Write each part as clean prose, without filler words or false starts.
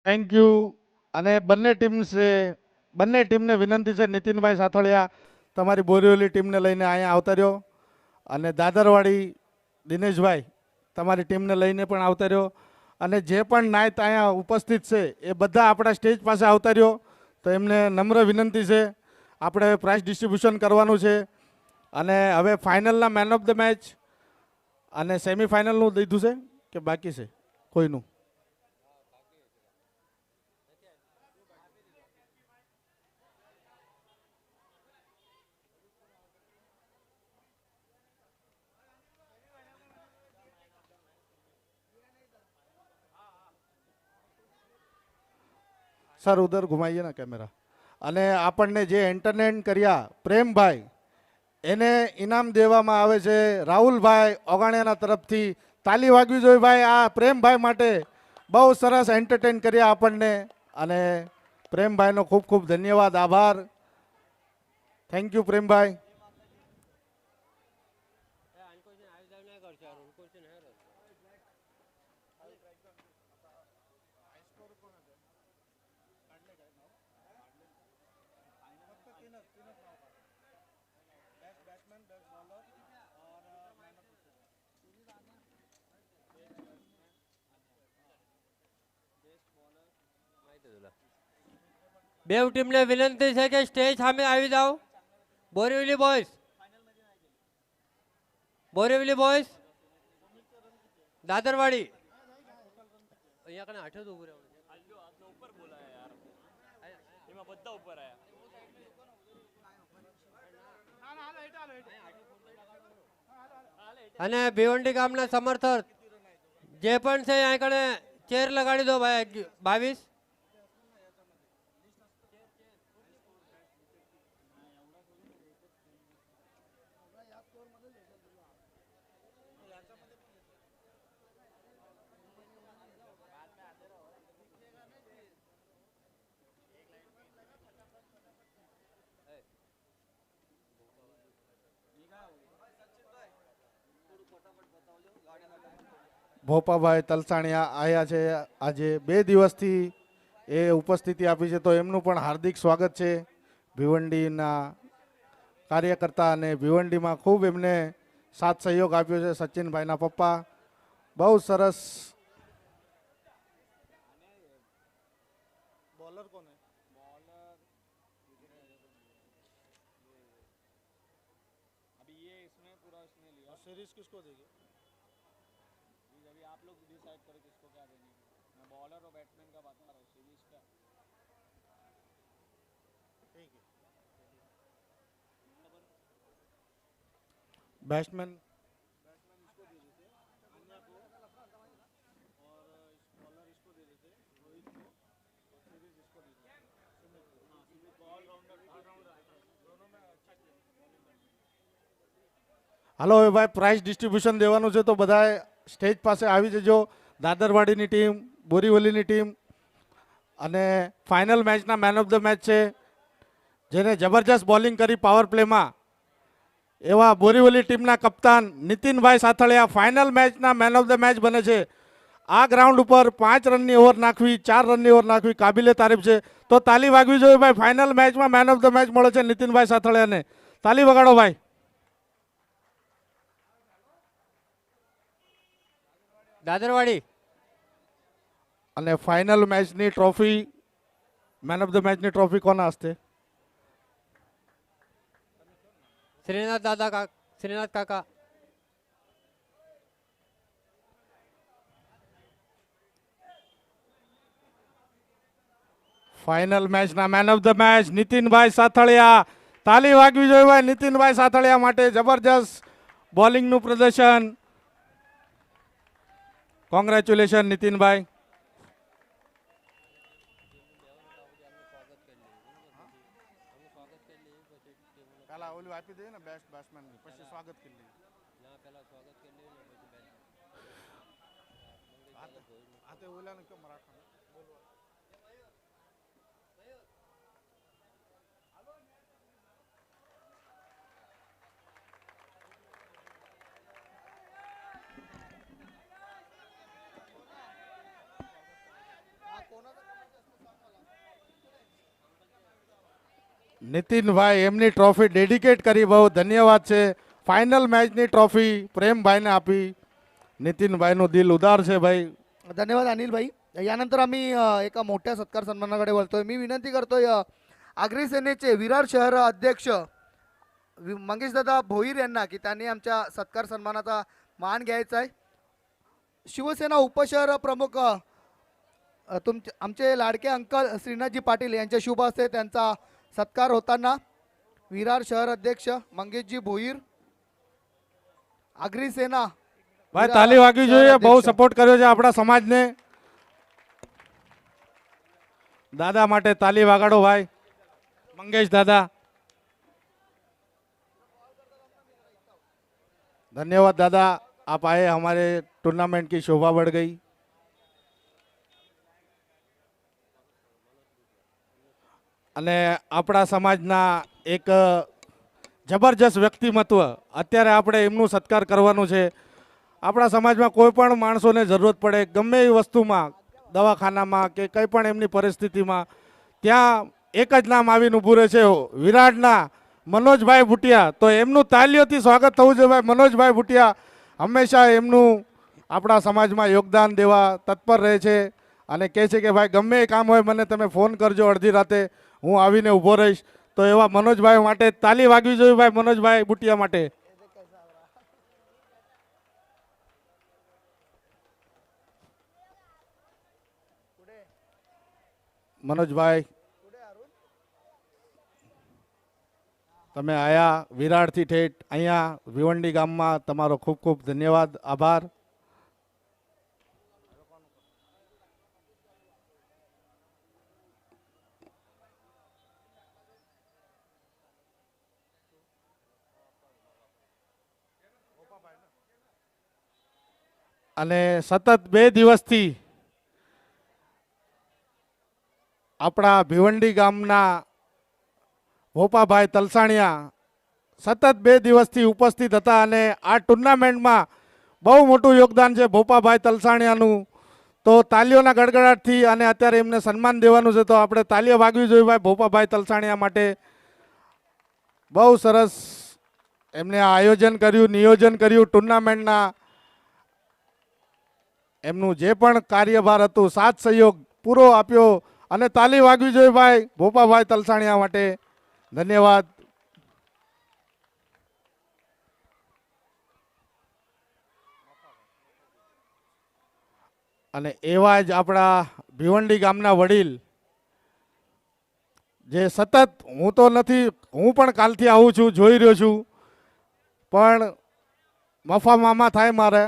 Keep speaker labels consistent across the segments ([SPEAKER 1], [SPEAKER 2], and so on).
[SPEAKER 1] Thank you. અને બંને ટીમને વિનંતી છે, નીતિનભાઈ સાથળિયા તમારી બોરીવલી ટીમને લઈને અહીંયા આવતા રહ્યો, અને દાદરવાડી દિનેશભાઈ તમારી ટીમને લઈને પણ આવતા રહ્યો, અને જે પણ નાયત અહીંયા ઉપસ્થિત છે એ બધા આપણા સ્ટેજ પાસે આવતા રહ્યો. તો એમને નમ્ર વિનંતી છે, આપણે પ્રાઇઝ ડિસ્ટ્રીબ્યુશન કરવાનું છે. અને હવે ફાઇનલના મેન ઓફ ધ મેચ અને સેમિફાઇનલનું દીધું છે કે બાકી છે કોઈનું? સર ઉધર ઘુમાઈએ ના કેમેરા. અને આપણને જે એન્ટરટેન કર્યા પ્રેમભાઈ, એને ઇનામ દેવામાં આવે છે રાહુલભાઈ ઓગાણિયાના તરફથી. તાલી વાગવી જોઈએ ભાઈ આ પ્રેમભાઈ માટે. બહુ સરસ એન્ટરટેન કર્યા આપણને, અને પ્રેમભાઈનો ખૂબ ખૂબ ધન્યવાદ, આભાર. Thank you પ્રેમભાઈ.
[SPEAKER 2] બેવ ટીમને વિનંતી છે કે સ્ટેજ સામે આવી જાઓ. બોરીવલી બોયઝ, બોરીવલી બોયઝ, દાદરવાડી અહીંયા કને આઠે તો ઉભું રહેવાનું છે. અને ભિવંડી ગામના સમર્થક જે પણ છે અહીં કને ચેર લગાડી દો ભાઈ. 22
[SPEAKER 1] ભોપાભાઈ તલસાણિયા આવ્યા છે આજે 2 દિવસથી, એ ઉપસ્થિતિ આપી છે, તો એમનું પણ હાર્દિક સ્વાગત છે. ભિવંડીના કાર્યકર્તા અને ભિવંડીમાં ખૂબ એમને સાથ સહયોગ આપ્યો છે સચિનભાઈના પપ્પા. બહુ સરસ. બોલર કોને? अभी ये इसमें पूरा इसने लिया। सीरीज किसको देगी? अभी आप लोग डिसाइड करो किसको क्या देनी है। मैं बॉलर और बैट्समैन का बता रहा हूँ, सीरीज का ठीक है। बैट्समैन इसको दे देते, अन्या को, और बॉलर इसको दे देते, रोहित को, और सीरीज इसको दे देते, सुमित को। हाँ सुमित को ऑलराउंडर दोनों में अच्छा किया। હાલો હવે ભાઈ પ્રાઇઝ ડિસ્ટ્રીબ્યુશન દેવાનું છે, તો બધા સ્ટેજ પાસે આવી જજો. દાદરવાડીની ટીમ, બોરીવલીની ટીમ, અને ફાઇનલ મેચના મેન ઓફ ધ મેચ છે, જેને જબરજસ્ત બોલિંગ કરી પાવર પ્લેમાં, એવા બોરીવલી ટીમના કપ્તાન નીતિનભાઈ સાથળિયા ફાઇનલ મેચના મેન ઓફ ધ મેચ બને છે. આ ગ્રાઉન્ડ ઉપર 5 રનની ઓવર નાખવી, 4 રનની ઓવર નાખવી કાબિલે તારીફ છે. તો તાલી વાગવી જોઈએ ભાઈ. ફાઇનલ મેચમાં મેન ઓફ ધ મેચ મળે છે નીતિનભાઈ સાથળિયાને. તાલી વગાડો ભાઈ.
[SPEAKER 2] દાદરવાડી
[SPEAKER 1] અને ફાઇનલ મેચની ટ્રોફી, મેન ઓફ ધ મેચની ટ્રોફી કોના હસ્તે?
[SPEAKER 2] શ્રીનાથ કાકા.
[SPEAKER 1] ફાઇનલ મેચના મેન ઓફ ધ મેચ નીતિનભાઈ સાથળિયા. તાલી વાગવી જોઈએ ભાઈ નીતિનભાઈ સાથળિયા માટે. જબરજસ્ત બોલિંગનું પ્રદર્શન. કોંગ્રેચ્યુલેશન નીતિનભાઈ. પહેલા ઓલું આપી દઈએ ને બેસ્ટ બેટ્સમેન, પછી સ્વાગત કરી લઈએ. હાથે ઓલા ને કેમ રાખવાનું? કોના નીતિનભાઈ એમની ટ્રોફી ડેડિકેટ કરી, બહુ ધન્યવાદ છે. ફાઇનલ મેચની ટ્રોફी प्रेमभाईने आपी. नितीनभाईનું दिल उदार છે भाई.
[SPEAKER 3] धन्यवाद अनिल भाई. यानंतर आम्ही एका मोठ्या सत्कार सन्मानाकडे वळतोय. मी विनंती करतोय आगरी सेनेचे विरार शहर अध्यक्ष मंगेशदादा भोईर यांना की त्यांनी आमच्या सत्कार सन्मानाचा मान घ्यायचा आहे. शिवसेना उपशहर प्रमुख आमचे लाडके अंकल श्रीनाथजी पाटील यांच्या शुभ हस्ते त्यांचा सत्कार होताना विरार शहर अध्यक्ष मंगेशजी भोईर आगरी सेना
[SPEAKER 1] ભાઈ તાલી વાગવી જોઈએ, બહુ સપોર્ટ કર્યો છે આપણા સમાજને. દાદા માટે તાલી વાગાડો ભાઈ. मंगेश दादा धन्यवाद दादा, आप आए, हमारे टूर्नामेंट की शोभा बढ़ गई. અને આપણા સમાજના એક જબરજસ્ત વ્યક્તિમત્વ અત્યારે આપણે એમનું સત્કાર કરવાનું છે. આપણા સમાજમાં કોઈ પણ માણસોને જરૂરત પડે, ગમે એ વસ્તુમાં, દવાખાનામાં કે કંઈ પણ એમની પરિસ્થિતિમાં, ત્યાં એક જ નામ આવીને ઊભું રહે છે, વિરાટના મનોજભાઈ ભુટિયા. તો એમનું તાલીઓથી સ્વાગત થવું જોઈએ ભાઈ. મનોજભાઈ ભુટિયા હંમેશા એમનું આપણા સમાજમાં યોગદાન દેવા તત્પર રહે છે અને કહે છે કે ભાઈ ગમે એ કામ હોય મને તમે ફોન કરજો, અડધી રાતે હું આવીને ઊભો રહીશ. તો એવા મનોજભાઈ માટે તાલી વાગવી જોઈએ ભાઈ, મનોજભાઈ ભુટિયા માટે. મનોજભાઈ તમે આયા વિરારથી ઠેઠ અહીંયા ભિવંડી ગામમાં, તમારો ખૂબ ખૂબ ધન્યવાદ, આભાર. અને સતત 2 દિવસથી આપણા ભિવંડી ગામના ભોપાભાઈ તલસાણિયા સતત 2 દિવસથી ઉપસ્થિત હતા અને આ ટુર્નામેન્ટમાં બહુ મોટું યોગદાન છે ભોપાભાઈ તલસાણિયાનું. તો તાલીઓના ગડગડાટથી અને અત્યારે એમને સન્માન દેવાનું છે, તો આપણે તાલીઓ વાગવી જોઈએ ભાઈ ભોપાભાઈ તલસાણિયા માટે. બહુ સરસ એમને આ આયોજન કર્યું, નિયોજન કર્યું ટુર્નામેન્ટના. એમનું જે પણ કાર્યભાર હતું, સાથ સહયોગ પૂરો આપ્યો અને તાલી વાગવી જોઈએ ભાઈ ભોપાભાઈ તલસાણિયા માટે. ધન્યવાદ. અને એવા જ આપણા ભિવંડી ગામના વડીલ જે સતત, હું તો નથી, હું પણ કાલથી આવું છું, જોઈ રહ્યો છું, પણ મફા મામા થાય મારે.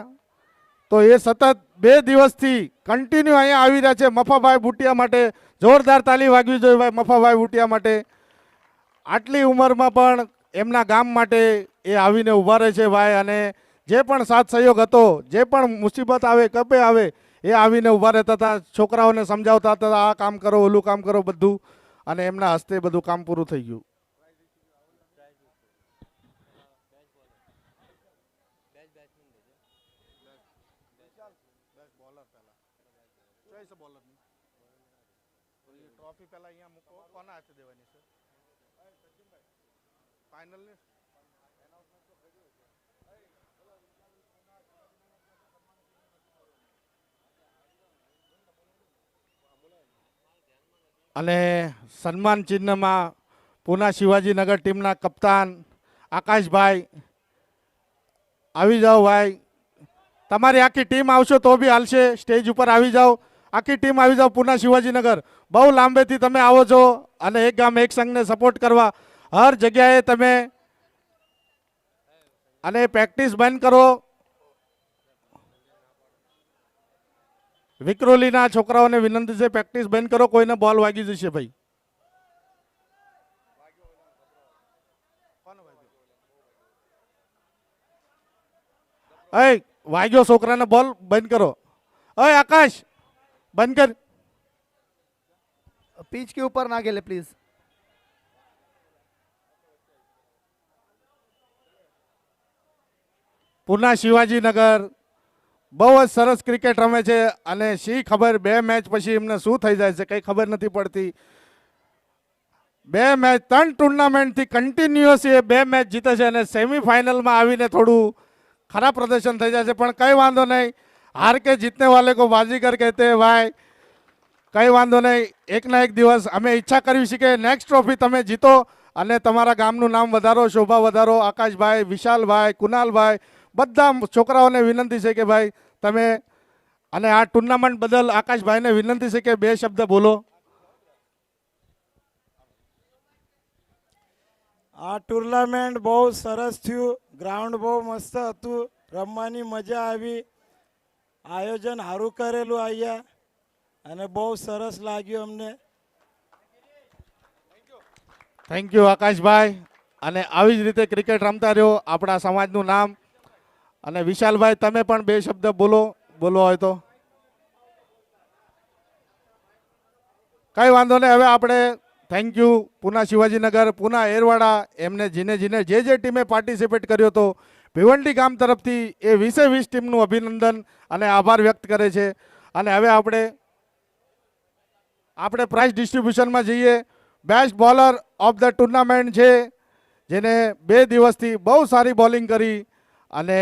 [SPEAKER 1] તો એ સતત 2 દિવસથી કન્ટિન્યુ અહીંયા આવી રહ્યા છે. મફાભાઈ ભુટિયા માટે જોરદાર તાલી વાગવી જોઈએ ભાઈ, મફાભાઈ ભુટિયા માટે. આટલી ઉંમરમાં પણ એમના ગામ માટે એ આવીને ઊભા રહે છે ભાઈ. અને જે પણ સાથ સહયોગ હતો, જે પણ મુસીબત આવે, કપે આવે, એ આવીને ઊભા રહેતા હતા, છોકરાઓને સમજાવતા હતા, આ કામ કરો, ઓલું કામ કરો, બધું. અને એમના હસ્તે બધું કામ પૂરું થઈ ગયું. ટ્રોફી પહેલા અહીંયા મૂકો, કોના હાથે દેવાની છે ફાઇનલ ને? અને સન્માન ચિહ્નમાં પૂના શિવાજીનગર ટીમના કપ્તાન આકાશભાઈ, આવી જાઓ ભાઈ. તમારી આખી ટીમ આવશો તો બી હાલશે, સ્ટેજ ઉપર આવી જાઓ, આખી ટીમ આવી જાઓ. પૂના શિવાજીનગર બહુ લાંબેથી તમે આવો છો અને એક ગામ એક સંઘને સપોર્ટ કરવા હર જગ્યાએ તમે. અને પ્રેક્ટિસ બંધ કરો. વિક્રોલીના છોકરાઓને વિનંતી છે, પ્રેક્ટિસ બંધ કરો, કોઈને બોલ વાગી જશે ભાઈ. અય વાગ્યો છોકરાને, બોલ બંધ કરો. અય આકાશ બંધ કર.
[SPEAKER 3] पिच के ऊपर ना गेले प्लीज.
[SPEAKER 1] પૂના શિવાજીનગર બહુ જ સરસ ક્રિકેટ રમે છે અને શી ખબર 2 મેચ પછી એમને શું થઈ જાય છે કંઈ ખબર નથી પડતી. ત્રણ ટુર્નામેન્ટથી કન્ટિન્યુઅસ એ 2 મેચ જીતે છે અને સેમીફાઇનલમાં આવીને થોડું ખરાબ પ્રદર્શન થઈ જાય છે, પણ કંઈ વાંધો નહીં. હાર કે જીતને વાલે કો બાજીગર કહેતે હૈ ભાઈ. કંઈ વાંધો નહીં, એક ના એક દિવસ અમે ઈચ્છા કરવી છે કે નેક્સ્ટ ટ્રોફી તમે જીતો અને તમારા ગામનું નામ વધારો, શોભા વધારો. આકાશભાઈ, વિશાલભાઈ, કુનાલભાઈ, બધા છોકરાઓને વિનંતી છે કે ભાઈ તમે, અને આ ટુર્નામેન્ટ બદલ આકાશભાઈને વિનંતી છે કે 2 શબ્દ બોલો.
[SPEAKER 4] આ ટુર્નામેન્ટ બહુ સરસ થયું, ગ્રાઉન્ડ બહુ મસ્ત હતું, રમવાની મજા આવી, આયોજન સારું કરેલું અહીંયા અને બહુ સરસ લાગ્યું અમને.
[SPEAKER 1] થેન્ક યુ આકાશભાઈ. અને આવી જ રીતે ક્રિકેટ રમતા રહ્યો, આપણા સમાજનું નામ. અને વિશાલભાઈ તમે પણ 2 શબ્દ બોલો હોય તો. કંઈ વાંધો નહીં, હવે આપણે થેન્ક યુ પૂના શિવાજીનગર, પૂના એરવાડા, એમને જીને જે ટીમે પાર્ટિસિપેટ કર્યો હતો ભિવંડી ગામ તરફથી એ 20 ટીમનું અભિનંદન અને આભાર વ્યક્ત કરે છે. અને હવે આપણે પ્રાઇઝ ડિસ્ટ્રીબ્યુશનમાં જઈએ. Best bowler of the tournament છે, જેને 2 દિવસથી બહુ સારી બોલિંગ કરી અને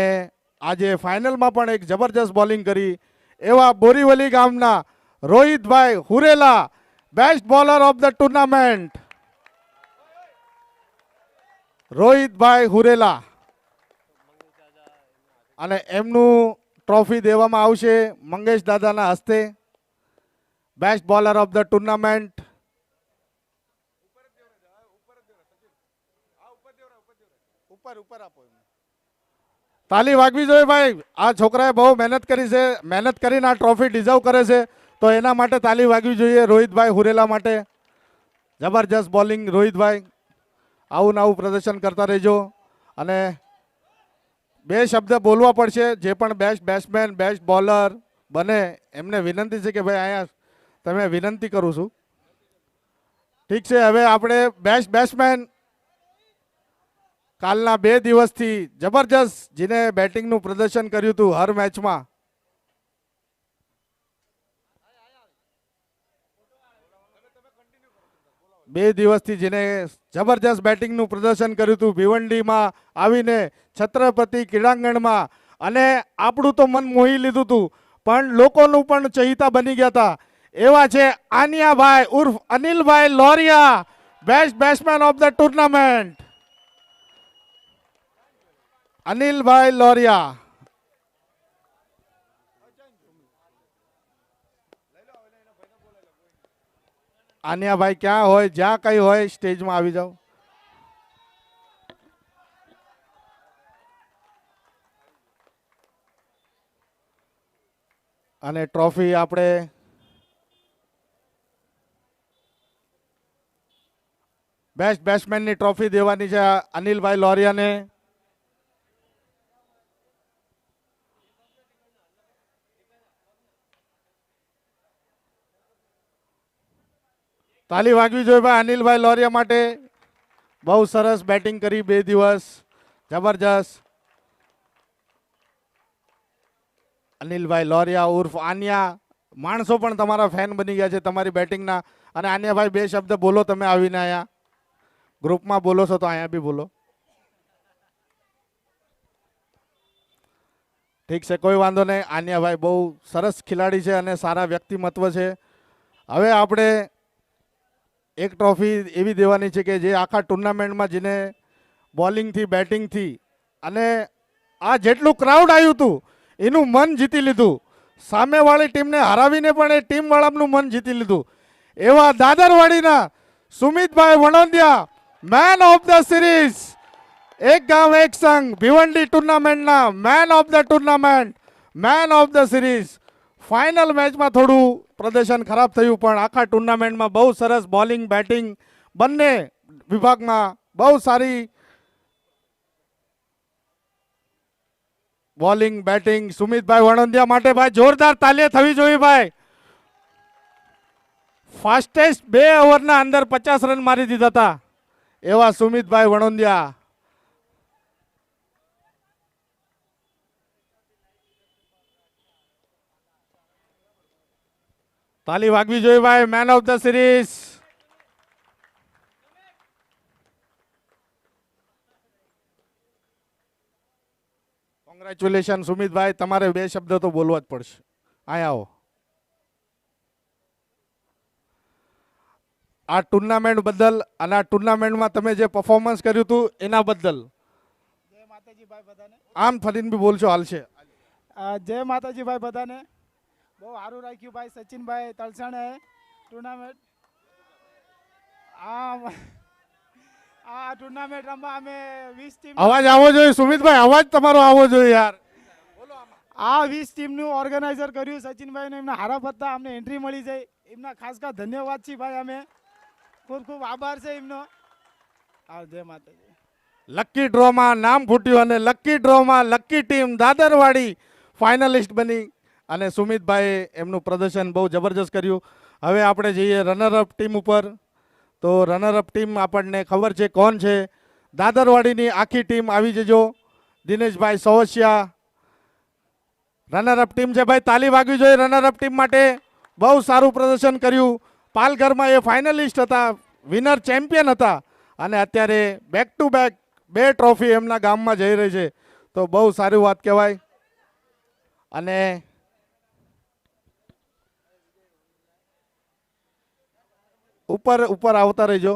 [SPEAKER 1] આજે ફાઇનલમાં પણ એક જબરજસ્ત બોલિંગ કરી એવા બોરીવલી ગામના રોહિતભાઈ Hurela, best bowler of the tournament રોહિતભાઈ હુરેલા. અને એમનું ટ્રોફી દેવામાં આવશે મંગેશ દાદાના હસ્તે. Best bowler of the tournament. તાલી વાગવી જોઈએ ભાઈ, આ છોકરાએ બહુ મહેનત કરી છે, મહેનત કરીને આ ટ્રોફી ડિઝર્વ કરે છે, તો એના માટે તાલી વાગવી જોઈએ રોહિતભાઈ હુરેલા માટે. જબરજસ્ત બોલિંગ રોહિતભાઈ, આવું ને આવું પ્રદર્શન કરતા રહેજો. અને 2 શબ્દ બોલવા પડશે, જે પણ બેસ્ટ બેટ્સમેન, બેસ્ટ બોલર બને એમને વિનંતી છે કે ભાઈ અહીંયા તમે વિનંતી કરું છું. ઠીક છે, હવે આપણે બેસ્ટ બેટ્સમેન કાલના 2 દિવસથી જબરજસ્ત જેને બેટિંગનું પ્રદર્શન કર્યું હતું હર મેચમાં, બે દિવસથી જેને જબરજસ્ત બેટિંગનું પ્રદર્શન કર્યું હતું ભિવંડીમાં આવીને છત્રપતિ ક્રીડાંગણમાં, અને આપણું તો મન મોહી લીધું હતું પણ લોકોનું પણ ચહિતા બની ગયા હતા એવા છે આનિયાભાઈ ઉર્ફ અનિલભાઈ Loriya, best batsman of the tournament. અનિલભાઈ લોરિયા. આનિયાભાઈ ક્યાં હોય, જ્યાં કઈ હોય સ્ટેજમાં આવી જાઓ. અને ટ્રોફી આપણે બેસ્ટ બેટ્સમેનની ટ્રોફી દેવાની છે અનિલભાઈ લોરિયાને. તાલી વાગવી જોઈએ ભાઈ અનિલભાઈ લોરિયા માટે. બહુ સરસ બેટિંગ કરી 2 દિવસ, જબરજસ્ત. અનિલભાઈ લોરિયા ઉર્ફ આન્યા, માણસો પણ તમારા ફેન બની ગયા છે તમારી બેટિંગના. અને આન્યાભાઈ 2 શબ્દ બોલો તમે આવીને અહીંયા ગ્રુપમાં બોલો છો તો અહીંયા બી બોલો. ઠીક છે, કોઈ વાંધો નહીં. આન્યાભાઈ બહુ સરસ ખેલાડી છે અને સારા વ્યક્તિમત્વ છે. હવે આપણે એક ટ્રોફી એવી દેવાની છે કે જે આખા ટુર્નામેન્ટમાં જેને બોલિંગથી બેટિંગથી અને આ જેટલું ક્રાઉડ આવ્યું હતું એનું મન જીતી લીધું, સામેવાળી ટીમને હરાવીને પણ એ ટીમવાળાનું મન જીતી લીધું એવા દાદરવાડીના સુમિતભાઈ Vanondiya, man of the series, એક ગામ એક સંઘ ભિવંડી ટુર્નામેન્ટના man of the tournament, man of the series. Final મેચમાં થોડું પ્રદર્શન ખરાબ થયું પણ આખા ટુર્નામેન્ટમાં બહુ સરસ બોલિંગ બેટિંગ બંને વિભાગમાં બહુ સારી બોલિંગ બેટિંગ. સુમિતભાઈ વણોંદિયા માટે ભાઈ જોરદાર તાલીઓ થવી જોઈએ ભાઈ. ફાસ્ટેસ્ટ 2 ઓવરના અંદર 50 રન મારી દીધા હતા એવા સુમિતભાઈ વણોંદિયા. તાલી વાગવી જોઈએ ભાઈ. Man of the series congratulation સુમિતભાઈ, તમારે 2 શબ્દ તો બોલવા જ પડશે. અહીંયા આવો. આ ટુર્નામેન્ટ બદલ અને આ ટુર્નામેન્ટમાં તમે જે પરફોર્મન્સ કર્યું હતું એના બદલ
[SPEAKER 5] જય માતાજી ભાઈ બધાને.
[SPEAKER 1] આમ ફરીને બી બોલશો હાલશે.
[SPEAKER 5] જય માતાજી ભાઈ બધાને. બહુ સારું રાખ્યું ભાઈ સચિનભાઈ તલસાણે ટુર્નામેન્ટ. આ ટુર્નામેન્ટ રમવા અમે 20 ટીમ
[SPEAKER 1] અવાજ આવવો જોઈએ સુમિતભાઈ, અવાજ તમારો આવવો જોઈએ યાર.
[SPEAKER 5] આ 20 ટીમનું ઓર્ગેનાઇઝર કર્યું સચિનભાઈને. એમના હારા પત્તા અમને એન્ટ્રી મળી જાય. એમના ખાસ ધન્યવાદ છે ભાઈ. અમે ખૂબ ખૂબ આભાર છે એમનો. જય માતાજી.
[SPEAKER 1] લકી ડ્રોમાં નામ ફૂટ્યું અને લકી ડ્રોમાં લકી ટીમ દાદરવાડી ફાઇનલિસ્ટ બની અને સુમિતભાઈએ એમનું પ્રદર્શન બહુ જબરજસ્ત કર્યું. હવે આપણે જઈએ રનરઅપ ટીમ ઉપર. તો રનરઅપ ટીમ આપણને ખબર છે કોણ છે. દાદરવાડીની આખી ટીમ આવી જજો. દિનેશભાઈ સવસિયા રનરઅપ ટીમ છે ભાઈ, તાલી વાગવી જોઈએ રનરઅપ ટીમ માટે. બહુ સારું પ્રદર્શન કર્યું. પાલઘરમાં એ ફાઇનલિસ્ટ હતા, વિનર ચેમ્પિયન હતા અને અત્યારે બેક ટુ બેક 2 ટ્રોફી એમના ગામમાં જઈ રહી છે. તો બહુ સારી વાત કહેવાય. અને ઉપર આવતા રહેજો.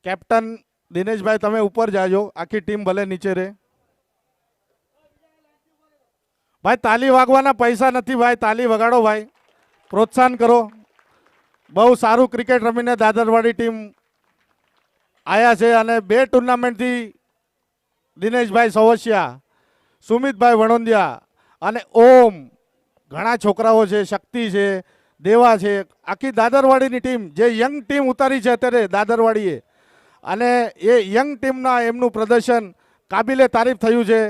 [SPEAKER 1] કેપ્ટન દિનેશભાઈ તમે ઉપર જાજો, આખી ટીમ ભલે નીચે રહે. ભાઈ તાલી વાગવાના પૈસા નથી ભાઈ, તાલી વગાડો ભાઈ, પ્રોત્સાહન કરો. બહુ સારું ક્રિકેટ રમીને દાદરવાડી ટીમ આવ્યા છે અને 2 ટુર્નામેન્ટથી દિનેશભાઈ સવસિયા, સુમિતભાઈ વણોંદિયા અને ઓમ, ઘણા છોકરાઓ છે, શક્તિ છે, દેવા છે, આખી દાદરવાડીની ટીમ જે યંગ ટીમ ઉતારી છે અત્યારે દાદરવાડીએ અને એ યંગ ટીમના એમનું પ્રદર્શન કાબિલે તારીફ થયું છે.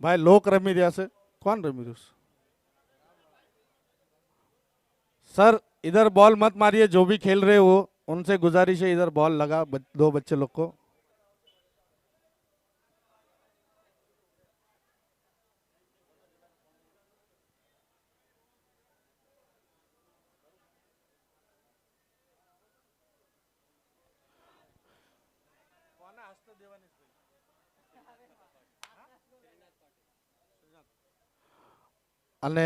[SPEAKER 1] भाई लोक रमी रहा से, कौन रमी रहा? सर इधर बॉल मत मारिए, जो भी खेल रहे हो उनसे गुजारिश है इधर बॉल लगा 2 बच्चे लोग को. અને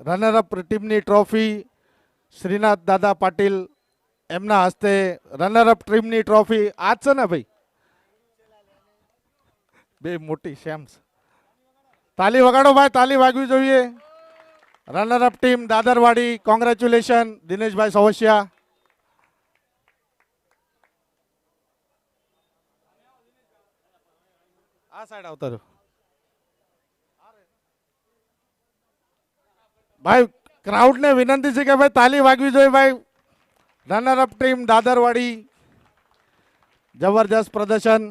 [SPEAKER 1] રનરઅપ ટીમની ટ્રોફી શ્રીનાથ દાદા પાટીલ એમના હસ્તે રનરઅપ ટીમની ટ્રોફી આજ છે ને ભાઈ, 2 મોટી શેમ્સ. તાલી વગાડો ભાઈ, તાલી વાગવી જોઈએ. રનરઅપ ટીમ દાદરવાડી, કોંગ્રેચ્યુલેશન દિનેશભાઈ સવસિયા. આ સાઈડ આવતા રહ્યો ભાઈ. ક્રાઉડ ને વિનંતી છે કે ભાઈ તાલી વાગવી જોઈએ ભાઈ. રનરઅપ ટીમ દાદરવાડી, જબરજસ્ત પ્રદર્શન.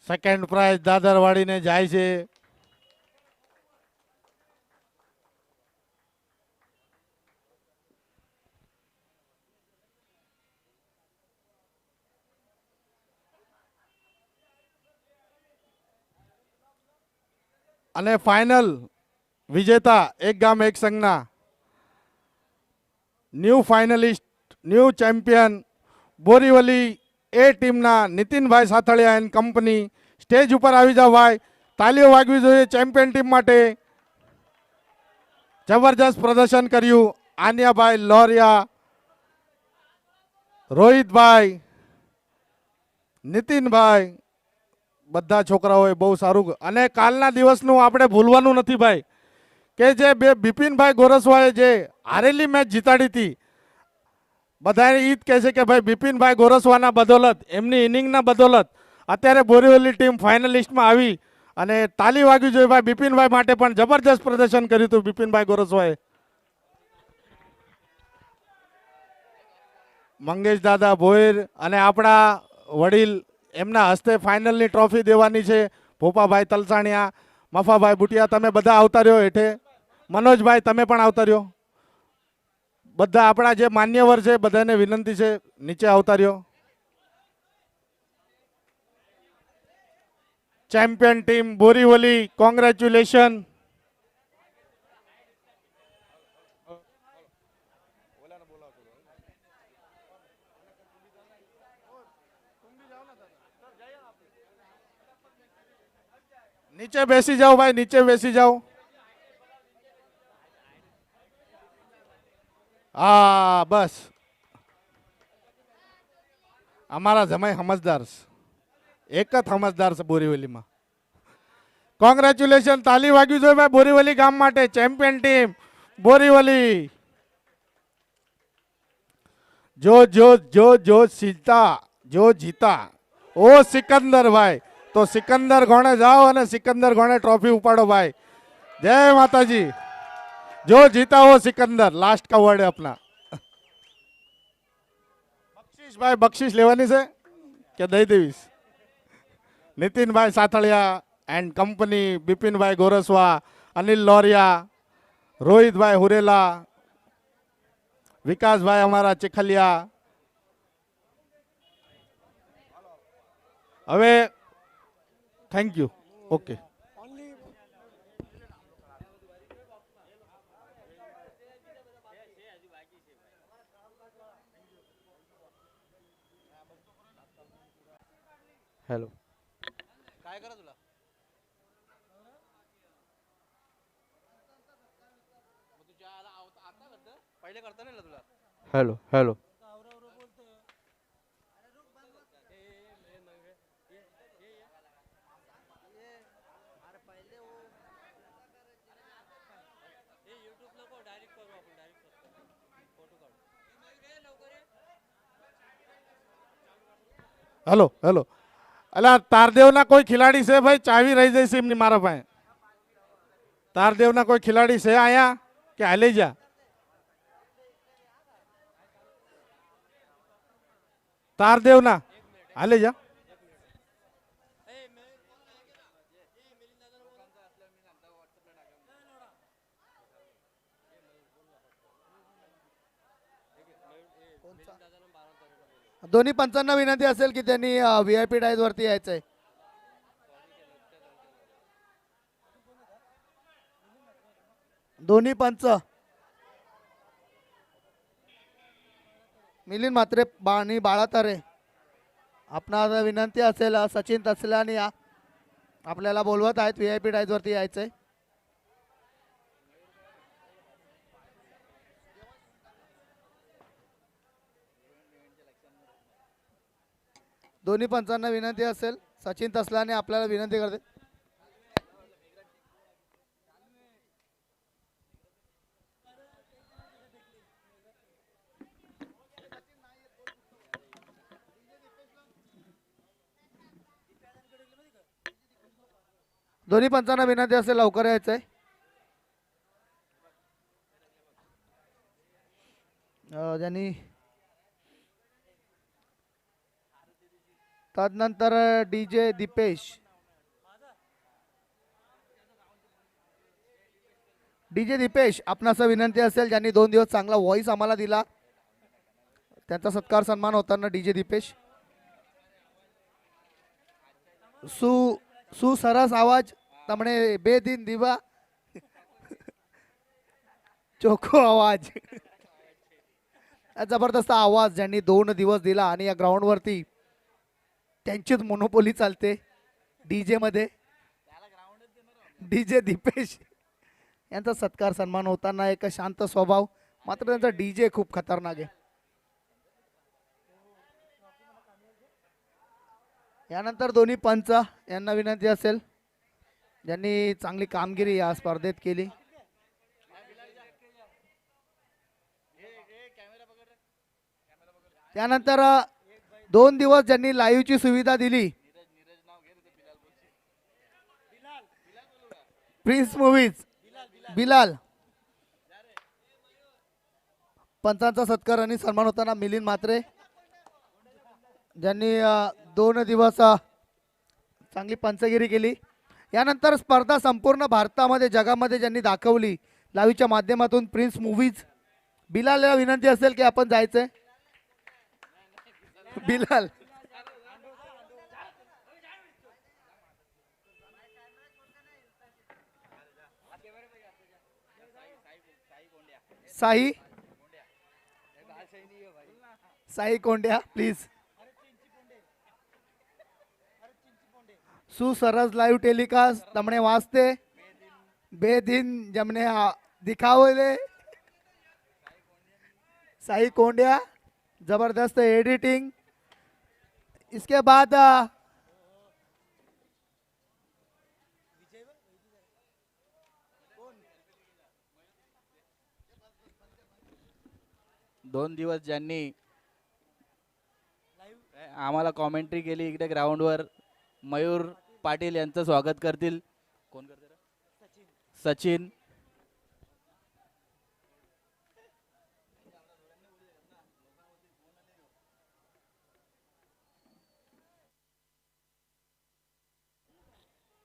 [SPEAKER 1] સેકન્ડ પ્રાઇઝ દાદરવાડીને જાય છે. અને ફાઇનલ વિજેતા એક ગામ એક સંઘના new finalist, new champion Borivali A ટીમના નીતિનભાઈ સાથળિયા એન્ડ કંપની. સ્ટેજ ઉપર આવી જાઓ ભાઈ, તાલીઓ વાગવી જોઈએ ચેમ્પિયન ટીમ માટે. જબરજસ્ત પ્રદર્શન કર્યું. આન્યાભાઈ લોરિયા, રોહિતભાઈ, નીતિનભાઈ, બધા છોકરાઓએ બહુ સારું. અને કાલના દિવસનું આપણે ભૂલવાનું નથી ભાઈ કે જે બિપિનભાઈ ગોરસવાએ જે હારેલી મેચ જીતાડી હતી, બધાએ ઈ જ કહે છે કે ભાઈ બિપિનભાઈ ગોરસવાના બદોલત, એમની ઇનિંગના બદોલત અત્યારે બોરીવલી ટીમ ફાઇનલિસ્ટમાં આવી અને તાલી વાગવી જોઈએ ભાઈ બિપિનભાઈ માટે પણ જબરજસ્ત પ્રદર્શન કર્યું હતું બિપિનભાઈ ગોરસવાએ. મંગેશ દાદા ભોઈર અને આપણા વડીલ એમના હસ્તે ફાઇનલની ટ્રોફી દેવાની છે. ભોપાભાઈ તલસાણિયા, મફાભાઈ બુટિયા, તમે બધા આવતા રહ્યો હેઠે. મનોજભાઈ તમે પણ આવતા રહ્યો. બધા આપણા જે માન્યવર છે બધાને વિનંતી છે નીચે આવતા રહ્યો. Champion team Borivali, congratulation. નીચે બેસી જાઓ ભાઈ, નીચે બેસી જાઓ. હા બસ, અમારા જમાઈ સમજદાર છે, એક જ સમજદાર છે બોરીવલીમાં. કોંગ્રેચ્યુલેશન, તાલી વાગ્યું જોઈએ ભાઈ બોરીવલી ગામ માટે. Champion team Borivali. જો જો જો જો જીતા, જો જીતા ઓ સિકંદર ભાઈ, તો સિકંદર ગોણે જાઓ અને સિકંદર ગોણે ટ્રોફી ઉપાડો ભાઈ. જય માતાજી. जो जीता वो सिकंदर, लास्ट का वर्ड है अपना. बख्शीश भाई, बख्शीश लेवानी से क्या दई देवीस. नितिन भाई साथड़िया एंड कंपनी, बिपिन भाई गोरसवा, अनिल लोरिया, रोहित भाई हुरेला, विकास भाई हमारा चिखलिया. હવે થેન્ક યુ. ઓકે.
[SPEAKER 2] हॅलो काय करा तुला पहिले करता नाही तुला. हॅलो हॅलो
[SPEAKER 1] हेलो हेलो अला तारदेवना कोई खिलाड़ी से भाई चावी रही जैसी एमनी मारा पाए. तारदेवना कोई खिलाड़ी से आया कि हाले जा. तारदेवना हाले जा.
[SPEAKER 3] दोन्ही पंचांना विनंती असेल की त्यांनी VIP डायज वरती यायचंय. दोन्ही पंच मिलिंद म्हात्रे आणि बाळा तारे, आपणाला विनंती असेल सचिन तसलानी आपल्याला बोलवत आहेत VIP डायज वरती यायचंय. दोन्ही पंचांना विनंती असेल, सचिन तसलाने आपल्याला विनंती करते. दोन्ही पंचांना विनंती असेल लवकर यायचंय. ज्यांनी तदनंतर DJ दीपेश, DJ दीपेश आपणास विनंती असेल ज्यांनी 2 दिवस चांगला व्हॉइस आम्हाला दिला त्यांचा सत्कार सन्मान होताना DJ दीपेश. सुसरस आवाज तमणे बेदिन दिवा चोखो आवाज जबरदस्त आवाज ज्यांनी 2 दिवस दिला आणि या ग्राउंड वरती त्यांचीच मोनोपोली चालते DJ मध्ये. DJ दीपेश यांचा सत्कार सन्मान होताना एक शांत स्वभाव, मात्र त्यांचा DJ खूप खतरनाक आहे. यानंतर दोन्ही पंच यांना विनंती असेल ज्यांनी चांगली कामगिरी या स्पर्धेत केली. त्यानंतर 2 दिवस ज्यांनी लाईव्हची सुविधा दिली प्रिन्स मूवीज बिलाल. पंचांचा सत्कार आणि सन्मान होताना मिलिंद म्हात्रे ज्यांनी 2 दिवस चांगली पंचगिरी केली. यानंतर स्पर्धा संपूर्ण भारतामध्ये जगामध्ये ज्यांनी दाखवली लाईव्हच्या माध्यमातून प्रिन्स मूवीज. बिलालला विनंती असेल की आपण जायचंय. बिलाल साई साई कोंड्या प्लीज. सुसरस लाईव्ह टेलिकास्ट तमणे वास्ते बेदिन जमने दिखावले. साई कोंड्या जबरदस्त एडिटिंग. इसके बाद
[SPEAKER 6] 2 दिवस ज्यांनी आम्हाला कॉमेंट्री केली इकडे ग्राउंडवर मयूर पाटील यांचं स्वागत करतील. कोण करते रे? सचिन.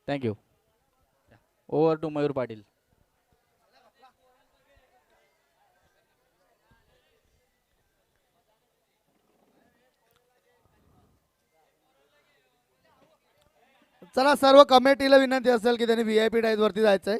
[SPEAKER 6] थँक्यू. ओव्हर टू मयूर पाटील.
[SPEAKER 3] चला सर्व कमिटीला विनंती असेल की त्यांनी VIP टाईज वरती जायचंय.